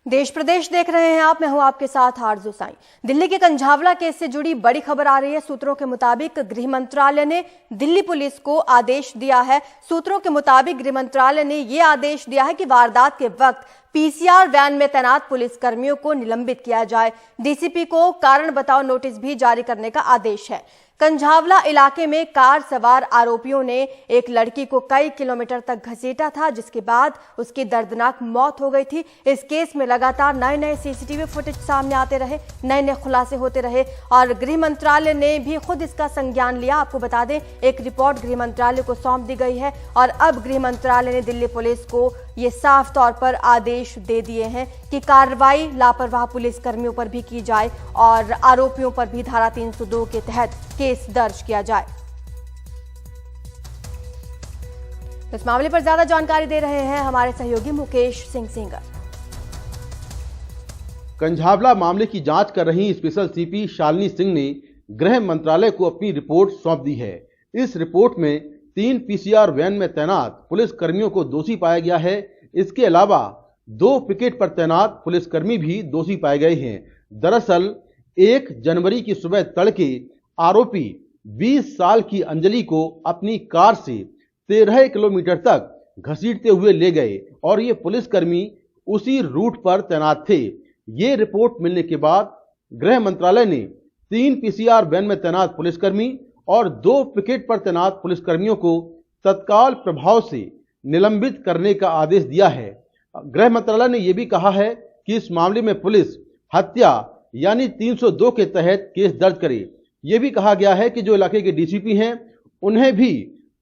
देश प्रदेश देख रहे हैं आप। मैं हूं आपके साथ आरजू साईं। दिल्ली के कंझावला केस से जुड़ी बड़ी खबर आ रही है। सूत्रों के मुताबिक गृह मंत्रालय ने दिल्ली पुलिस को आदेश दिया है। सूत्रों के मुताबिक गृह मंत्रालय ने यह आदेश दिया है कि वारदात के वक्त पीसीआर वैन में तैनात पुलिस कर्मियों को निलंबित किया जाए। डीसीपी को कारण बताओ नोटिस भी जारी करने का आदेश है। कंझावला इलाके में कार सवार आरोपियों ने एक लड़की को कई किलोमीटर तक घसीटा था, जिसके बाद उसकी दर्दनाक मौत हो गई थी। इस केस में लगातार नए नए सीसीटीवी फुटेज सामने आते रहे, नए नए खुलासे होते रहे और गृह मंत्रालय ने भी खुद इसका संज्ञान लिया। आपको बता दें, एक रिपोर्ट गृह मंत्रालय को सौंप दी गई है और अब गृह मंत्रालय ने दिल्ली पुलिस को ये साफ तौर पर आदेश दे दिए हैं कि कार्रवाई लापरवाह पुलिस कर्मियों पर भी की जाए और आरोपियों पर भी धारा 302 के तहत केस दर्ज किया जाए। इस मामले पर ज्यादा जानकारी दे रहे हैं हमारे सहयोगी मुकेश सिंह सेंगर। कंझावला मामले की जांच कर रही स्पेशल सीपी शालिनी सिंह ने गृह मंत्रालय को अपनी रिपोर्ट सौंप दी है। इस रिपोर्ट में 3 पीसीआर वैन में तैनात पुलिस कर्मियों को दोषी पाया गया है। इसके अलावा 2 पिकेट पर तैनात पुलिसकर्मी भी दोषी पाए गए हैं। दरअसल 1 जनवरी की सुबह तड़के आरोपी 20 साल की अंजलि को अपनी कार से 13 किलोमीटर तक घसीटते हुए ले गए और ये पुलिसकर्मी उसी रूट पर तैनात थे। ये रिपोर्ट मिलने के बाद गृह मंत्रालय ने 3 पीसीआर वैन में तैनात पुलिसकर्मी और 2 पिकेट पर तैनात पुलिसकर्मियों को तत्काल प्रभाव से निलंबित करने का आदेश दिया है। गृह मंत्रालय ने यह भी कहा है कि इस मामले में पुलिस हत्या यानी 302 के तहत केस दर्ज करे। यह भी कहा गया है कि जो इलाके के डीसीपी हैं उन्हें भी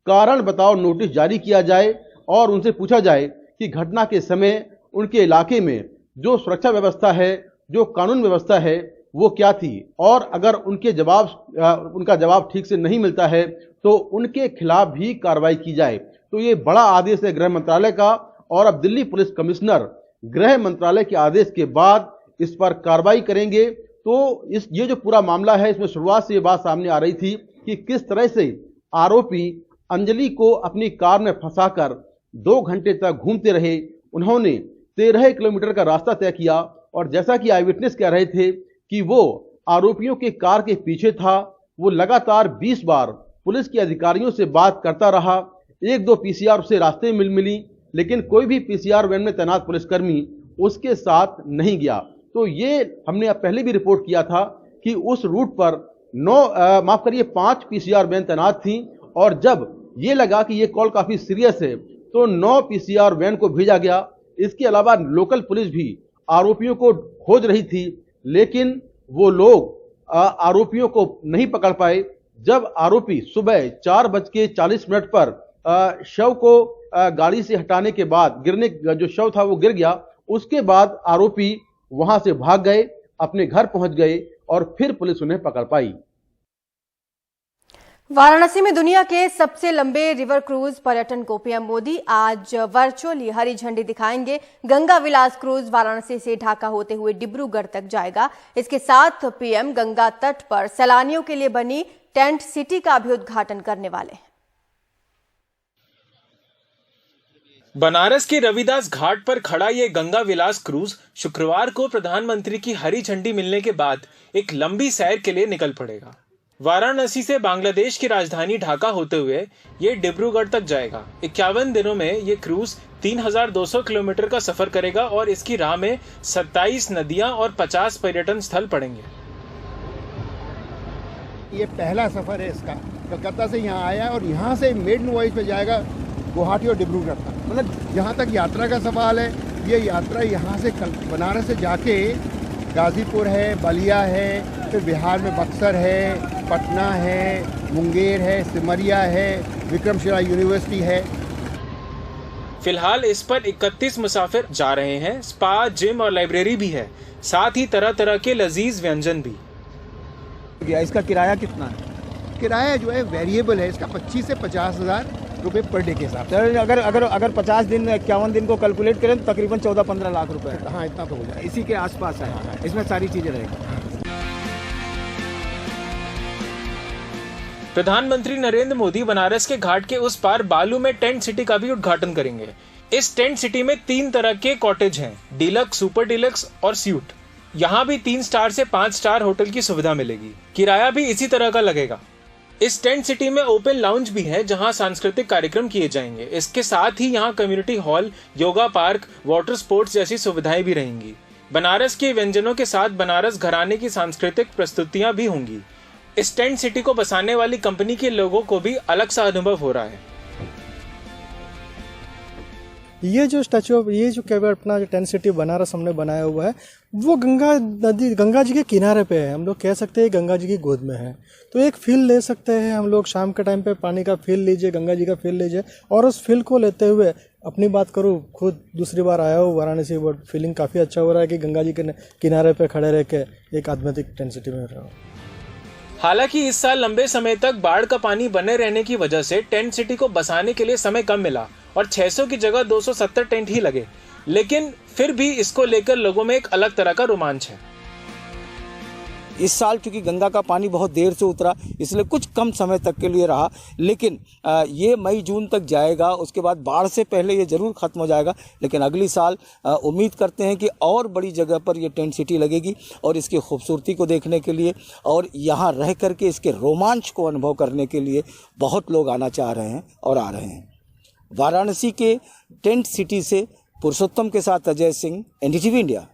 कारण बताओ नोटिस जारी किया जाए और उनसे पूछा जाए कि घटना के समय उनके इलाके में जो सुरक्षा व्यवस्था है, जो कानून व्यवस्था है, वो क्या थी और अगर उनका जवाब ठीक से नहीं मिलता है तो उनके खिलाफ भी कार्रवाई की जाए। तो ये बड़ा आदेश है गृह मंत्रालय का और अब दिल्ली पुलिस कमिश्नर गृह मंत्रालय के आदेश के बाद इस पर कार्रवाई करेंगे। तो ये जो पूरा मामला है, इसमें शुरुआत से ये बात सामने आ रही थी कि किस तरह से आरोपी अंजलि को अपनी कार में फंसाकर 2 घंटे तक घूमते रहे। उन्होंने 13 किलोमीटर का रास्ता तय किया और जैसा कि आई विटनेस कह रहे थे कि वो आरोपियों के कार के पीछे था। वो लगातार 20 बार पुलिस के अधिकारियों से बात करता रहा। 1-2 पीसीआर से रास्ते मिली, लेकिन कोई भी पीसीआर वैन में तैनात पुलिसकर्मी उसके साथ नहीं गया। तो ये हमने पहले भी रिपोर्ट किया था कि उस रूट पर 5 पीसीआर वैन तैनात थी और जब ये लगा कि ये कॉल काफी सीरियस है तो 9 पीसीआर वैन को भेजा गया। इसके अलावा लोकल पुलिस भी आरोपियों को खोज रही थी, लेकिन वो लोग आरोपियों को नहीं पकड़ पाए। जब आरोपी सुबह 4:40 पर शव को गाड़ी से हटाने के बाद जो शव था वो गिर गया, उसके बाद आरोपी वहां से भाग गए, अपने घर पहुंच गए और फिर पुलिस उन्हें पकड़ पाई। वाराणसी में दुनिया के सबसे लंबे रिवर क्रूज पर्यटन को पीएम मोदी आज वर्चुअली हरी झंडी दिखाएंगे। गंगा विलास क्रूज वाराणसी से ढाका होते हुए डिब्रूगढ़ तक जाएगा। इसके साथ पीएम गंगा तट पर सैलानियों के लिए बनी टेंट सिटी का भी उद्घाटन करने वाले हैं। बनारस के रविदास घाट पर खड़ा ये गंगा विलास क्रूज शुक्रवार को प्रधानमंत्री की हरी झंडी मिलने के बाद एक लंबी सैर के लिए निकल पड़ेगा। वाराणसी से बांग्लादेश की राजधानी ढाका होते हुए ये डिब्रूगढ़ तक जाएगा। 51 दिनों में ये क्रूज 3200 किलोमीटर का सफर करेगा और इसकी राह में 27 नदियां और 50 पर्यटन स्थल पड़ेंगे। ये पहला सफर है इसका। कलकत्ता से यहाँ आया और यहाँ से मेडन वॉयज पे जाएगा गुवाहाटी और डिब्रूगढ़ तक। मतलब जहाँ तक यात्रा का सवाल है, ये यात्रा यहाँ से बनारस से जाके गाजीपुर है, बलिया है, फिर बिहार में बक्सर है, पटना है, मुंगेर है, सिमरिया है, विक्रमशिला यूनिवर्सिटी है। फिलहाल इस पर 31 मुसाफिर जा रहे हैं। स्पा, जिम और लाइब्रेरी भी है, साथ ही तरह तरह के लजीज व्यंजन भी। इसका किराया कितना है? किराया जो है वेरिएबल है, इसका 25 से 50 हज़ार रुपये पर डे के हिसाब से। अगर 50 दिन 51 दिन को कैलकुलेट करें तो तकरीबन 14-15 लाख रुपए। हाँ, इतना तो हो जाए, इसी के आसपास है। इसमें सारी चीजें रहेगी। प्रधानमंत्री नरेंद्र मोदी बनारस के घाट के उस पार बालू में टेंट सिटी का भी उद्घाटन करेंगे। इस टेंट सिटी में 3 तरह के कॉटेज हैं, डीलक्स, सुपर डीलक्स और स्यूट। यहाँ भी 3 स्टार से 5 स्टार होटल की सुविधा मिलेगी। किराया भी इसी तरह का लगेगा। इस टेंट सिटी में ओपन लाउंज भी है जहां सांस्कृतिक कार्यक्रम किए जाएंगे। इसके साथ ही यहां community hall, yoga park, water sports जैसी सुविधाएं भी रहेंगी। बनारस के व्यंजनों के साथ बनारस घराने की सांस्कृतिक प्रस्तुतियां भी होंगी। इस टेंट सिटी को बसाने वाली कंपनी के लोगों को भी अलग सा अनुभव हो रहा है। ये जो स्टैचू ऑफ, ये जो केवल अपना जो टेंट सिटी बनारस हमने बनाया हुआ है, वो गंगा नदी, गंगा जी के किनारे पे है। हम लोग कह सकते हैं गंगा जी की गोद में है, तो एक फील ले सकते हैं हम लोग। शाम के टाइम पे पानी का फील लीजिए, गंगा जी का फील लीजिए, और उस फील को लेते हुए अपनी बात करूँ, खुद दूसरी बार आया हूँ वाराणसी, वो फीलिंग काफ़ी अच्छा हो रहा है कि गंगा जी के किनारे पे खड़े रह के एक आध्यात्मिक टेंट सिटी में रहा हूँ। हालांकि इस साल लंबे समय तक बाढ़ का पानी बने रहने की वजह से टेंट सिटी को बसाने के लिए समय कम मिला और 600 की जगह 270 टेंट ही लगे, लेकिन फिर भी इसको लेकर लोगों में एक अलग तरह का रोमांच है। इस साल क्योंकि गंगा का पानी बहुत देर से उतरा, इसलिए कुछ कम समय तक के लिए रहा, लेकिन ये मई जून तक जाएगा। उसके बाद बाढ़ से पहले ये ज़रूर ख़त्म हो जाएगा। लेकिन अगली साल उम्मीद करते हैं कि और बड़ी जगह पर ये टेंट सिटी लगेगी और इसकी खूबसूरती को देखने के लिए और यहाँ रह करके इसके रोमांच को अनुभव करने के लिए बहुत लोग आना चाह रहे हैं और आ रहे हैं। वाराणसी के टेंट सिटी से पुरुषोत्तम के साथ अजय सिंह, NDTV इंडिया।